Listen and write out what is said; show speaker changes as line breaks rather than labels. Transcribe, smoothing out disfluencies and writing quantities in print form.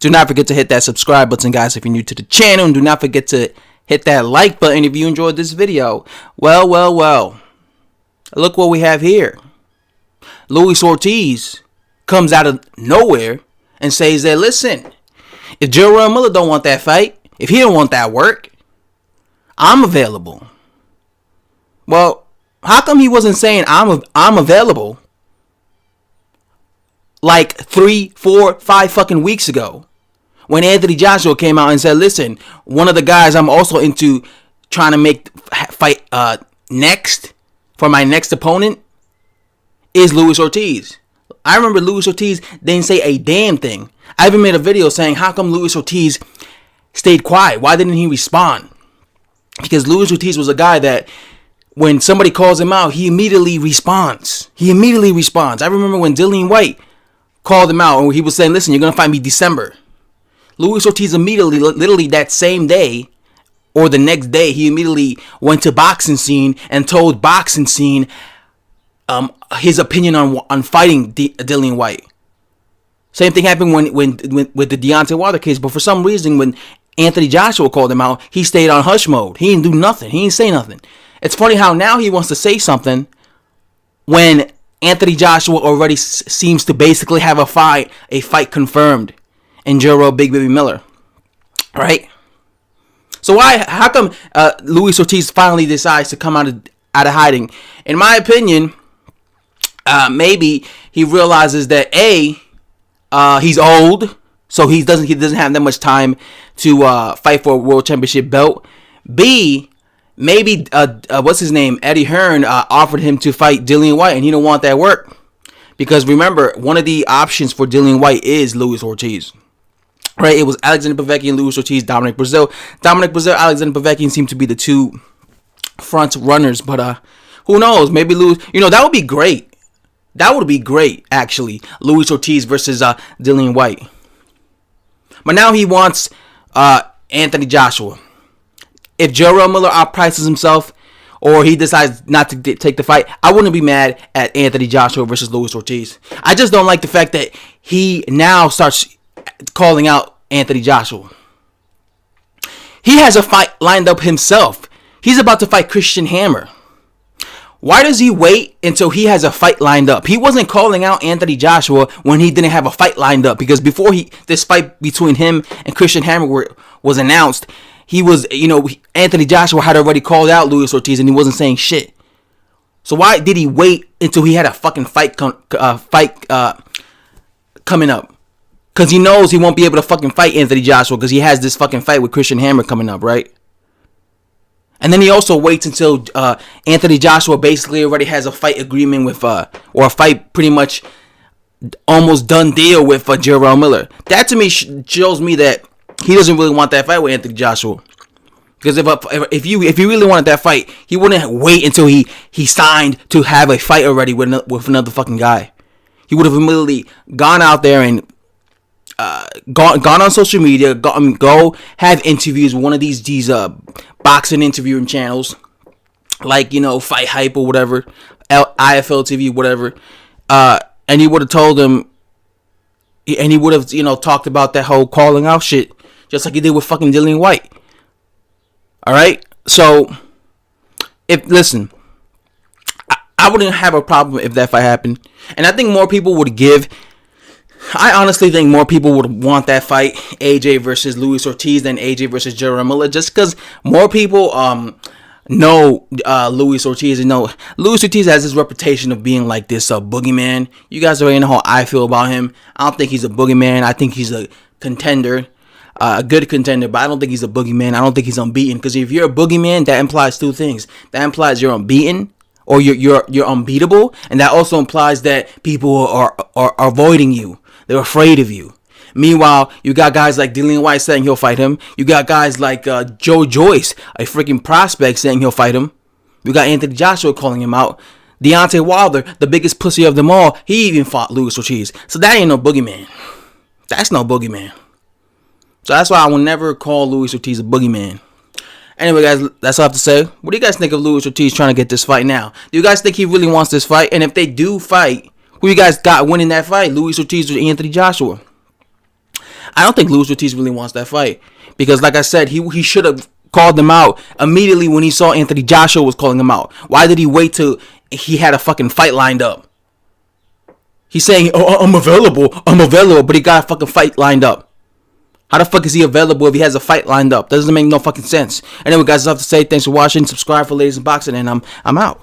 Do not forget to hit that subscribe button, guys, if you're new to the channel. And do not forget to hit that like button if you enjoyed this video. Well. Look what we have here. Luis Ortiz comes out of nowhere and says that, listen, if Jarrell Miller don't want that fight, if he don't want that work, I'm available. Well, how come he wasn't saying I'm available like 3, 4, 5 fucking weeks ago when Anthony Joshua came out and said, listen, one of the guys I'm also into trying to fight next for my next opponent is Luis Ortiz. I remember Luis Ortiz didn't say a damn thing. I even made a video saying, how come Luis Ortiz stayed quiet? Why didn't he respond? Because Luis Ortiz was a guy that when somebody calls him out, he immediately responds. I remember when Dillian Whyte called him out and he was saying, listen, you're going to fight me December. Luis Ortiz immediately, literally that same day or the next day, he immediately went to Boxing Scene and told Boxing Scene his opinion on fighting Dillian Whyte. Same thing happened when with the Deontay Wilder case, but for some reason when Anthony Joshua called him out, he stayed on hush mode. He didn't do nothing. He didn't say nothing. It's funny how now he wants to say something when Anthony Joshua already seems to basically have a fight confirmed in Jarrell Big Baby Miller, right? So how come Luis Ortiz finally decides to come out of hiding? In my opinion, maybe he realizes that he's old, so he doesn't have that much time to fight for a world championship belt. B, maybe what's his name, Eddie Hearn offered him to fight Dillian Whyte, and he don't want that work because remember, one of the options for Dillian Whyte is Luis Ortiz. Right, it was Alexander Povetkin, Luis Ortiz, Dominic Breazeale. Dominic Breazeale, Alexander Povetkin seem to be the two front runners, but who knows? Maybe Luis. That would be great. That would be great, actually. Luis Ortiz versus Dillian Whyte. But now he wants Anthony Joshua. If Jarrell Miller outprices himself, or he decides not to take the fight, I wouldn't be mad at Anthony Joshua versus Luis Ortiz. I just don't like the fact that he now starts calling out Anthony Joshua. He has a fight lined up himself. He's about to fight Christian Hammer. Why does he wait until he has a fight lined up? He wasn't calling out Anthony Joshua when he didn't have a fight lined up, because before this fight between him and Christian Hammer was announced, he was, Anthony Joshua had already called out Luis Ortiz and he wasn't saying shit. So why did he wait until he had a fucking fight coming up? Because he knows he won't be able to fucking fight Anthony Joshua because he has this fucking fight with Christian Hammer coming up, right? And then he also waits until Anthony Joshua basically already has a fight agreement with, or a fight pretty much almost done deal with Jarrell Miller. That to me shows me that he doesn't really want that fight with Anthony Joshua. Because if he really wanted that fight, he wouldn't wait until he signed to have a fight already with another fucking guy. He would have immediately gone out there and gone on social media, go have interviews with one of these boxing interviewing channels, like Fight Hype or whatever, IFL TV, whatever, and he would have told them, and he would have talked about that whole calling out shit, just like he did with fucking Dillian Whyte. All right, so listen, I wouldn't have a problem if that fight happened, and I think more people would give. I honestly think more people would want that fight, AJ versus Luis Ortiz, than AJ versus Jarrell Miller, just because more people know Luis Ortiz. Luis Ortiz has this reputation of being like this boogeyman. You guys already know how I feel about him. I don't think he's a boogeyman. I think he's a contender, a good contender, but I don't think he's a boogeyman. I don't think he's unbeaten, because if you're a boogeyman, that implies two things. That implies you're unbeaten, or you're unbeatable, and that also implies that people are avoiding you. They're afraid of you. Meanwhile, you got guys like Dillian Whyte saying he'll fight him. You got guys like Joe Joyce, a freaking prospect, saying he'll fight him. You got Anthony Joshua calling him out. Deontay Wilder, the biggest pussy of them all, he even fought Luis Ortiz. So that ain't no boogeyman. That's no boogeyman. So that's why I will never call Luis Ortiz a boogeyman. Anyway, guys, that's all I have to say. What do you guys think of Luis Ortiz trying to get this fight now? Do you guys think he really wants this fight? And if they do fight, who you guys got winning that fight? Luis Ortiz or Anthony Joshua? I don't think Luis Ortiz really wants that fight. Because like I said, he should have called him out immediately when he saw Anthony Joshua was calling him out. Why did he wait till he had a fucking fight lined up? He's saying, oh, I'm available, but he got a fucking fight lined up. How the fuck is he available if he has a fight lined up? Doesn't make no fucking sense. Anyway, guys, that's all I have to say. Thanks for watching. Subscribe for latest in boxing, and I'm out.